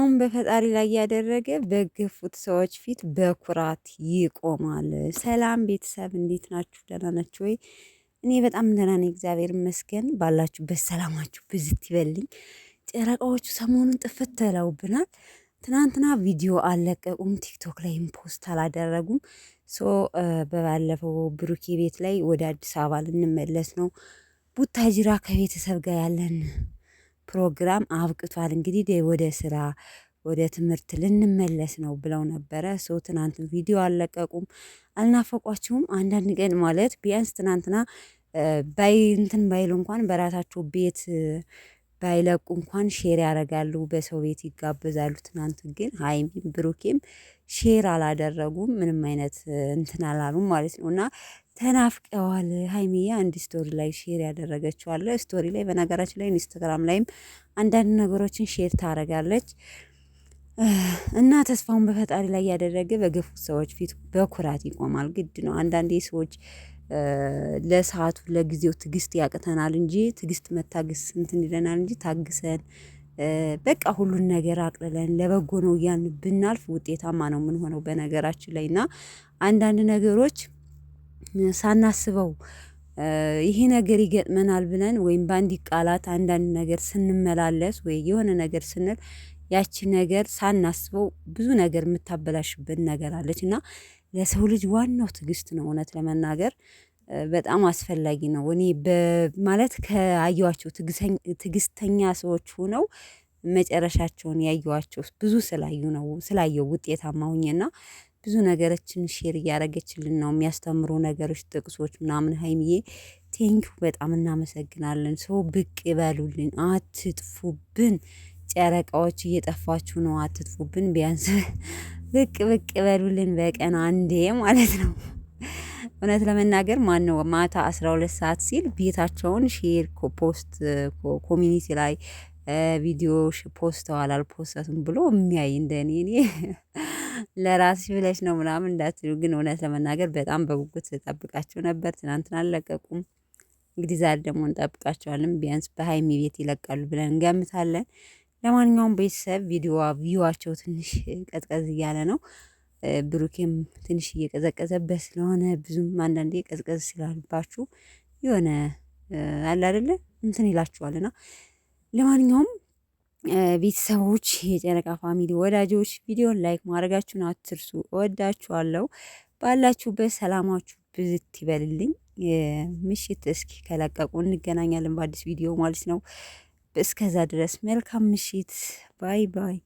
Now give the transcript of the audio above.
ተስፋውን በፈጣሪ ላይ ያደረገ በገፉት ሰዎች ፊት በኩራት ይቆማል። ሰላም ቤተሰብ እንዴት ናችሁ? ደህና ናችሁ ወይ? እኔ በጣም ደህና ነኝ፣ እግዚአብሔር ይመስገን። ባላችሁበት ሰላማችሁ ብዝት ይበልኝ። ጨረቃዎቹ ሰሞኑን ጥፍት ተለውብናል። ትናንትና ቪዲዮ አልለቀቁም፣ ቲክቶክ ላይም ፖስት አላደረጉም። በባለፈው ብሩኬ ቤት ላይ ወደ አዲስ አበባ ልንመለስ ነው። ቡታጅራ ከቤተሰብ ጋር ያለን ፕሮግራም አብቅቷል። እንግዲህ ወደ ስራ ወደ ትምህርት ልንመለስ ነው ብለው ነበረ። ትናንት ቪዲዮ አልለቀቁም። አልናፈቋችሁም? አንዳንድ ቀን ማለት ቢያንስ ትናንትና እንትን ባይሉ እንኳን በራሳቸው ቤት ባይለቁ እንኳን ሼር ያደርጋሉ፣ በሰው ቤት ይጋበዛሉ። ትናንት ግን ሀይሚም ብሩኬም ሼር አላደረጉም፣ ምንም አይነት እንትን አላሉም ማለት ነው። እና ተናፍቀዋል። ሀይሚዬ አንድ ስቶሪ ላይ ሼር ያደረገችው አለ። ስቶሪ ላይ በነገራችን ላይ ኢንስታግራም ላይም አንዳንድ ነገሮችን ሼር ታደርጋለች። እና ተስፋውን በፈጣሪ ላይ ያደረገ በገፉት ሰዎች ፊት በኩራት ይቆማል። ግድ ነው። አንዳንዴ ሰዎች ለሰዓቱ ለጊዜው ትዕግስት ያቅተናል እንጂ ትዕግስት መታገስ እንትን ይለናል እንጂ ታግሰን በቃ ሁሉን ነገር አቅልለን ለበጎ ነው እያልን ብናልፍ ውጤታማ ነው የምንሆነው በነገራችን ላይ። እና አንዳንድ ነገሮች ሳናስበው ይሄ ነገር ይገጥመናል ብለን ወይም በአንድ ቃላት አንዳንድ ነገር ስንመላለስ ወይ የሆነ ነገር ስንል ያቺ ነገር ሳናስበው ብዙ ነገር የምታበላሽብን ነገር አለች። እና ለሰው ልጅ ዋናው ትዕግስት ነው። እውነት ለመናገር በጣም አስፈላጊ ነው። እኔ ማለት ከአየኋቸው ትዕግስተኛ ሰዎች ሆነው መጨረሻቸውን ያየኋቸው ብዙ ስላየው ውጤታማ ሁኜና ብዙ ነገሮችን ሼር እያደረገችልን ነው። የሚያስተምሩ ነገሮች፣ ጥቅሶች ምናምን። ሀይሚዬ ቴንኪው በጣም እናመሰግናለን። ሰው ብቅ ይበሉልን፣ አትጥፉብን። ጨረቃዎች እየጠፋችሁ ነው፣ አትጥፉብን። ቢያንስ ብቅ ይበሉልን በቀን አንዴ ማለት ነው። እውነት ለመናገር ነው ማታ 12 ሰዓት ሲል ቤታቸውን ሼር ፖስት ኮሚኒቲ ላይ ቪዲዮ ፖስተዋል አልፖስተቱም ብሎ የሚያይ እንደኔ እኔ ለራስሽ ብለሽ ነው ምናምን እንዳትሉ። ግን እውነት ለመናገር በጣም በጉጉት ጠብቃቸው ነበር። ትናንትና አልለቀቁም። እንግዲህ ዛሬ ደግሞ እንጠብቃቸዋለን። ቢያንስ በሀይሚ ቤት ይለቃሉ ብለን እንገምታለን። ለማንኛውም ቤተሰብ ቪዋቸው ትንሽ ቀዝቀዝ እያለ ነው። ብሩኬም ትንሽ እየቀዘቀዘበት ስለሆነ ብዙም አንዳንዴ ቀዝቀዝ ስላልባችሁ የሆነ አለ አይደለ እንትን ይላችኋልና ለማንኛውም ቤተሰቦች፣ የጨረቃ ፋሚሊ ወዳጆች ቪዲዮን ላይክ ማድረጋችሁን አትርሱ። እወዳችኋለሁ። ባላችሁበት ሰላማችሁ ብዝት ይበልልኝ። ምሽት እስኪ ከለቀቁ እንገናኛለን በአዲስ ቪዲዮ ማለት ነው። እስከዛ ድረስ መልካም ምሽት። ባይ ባይ።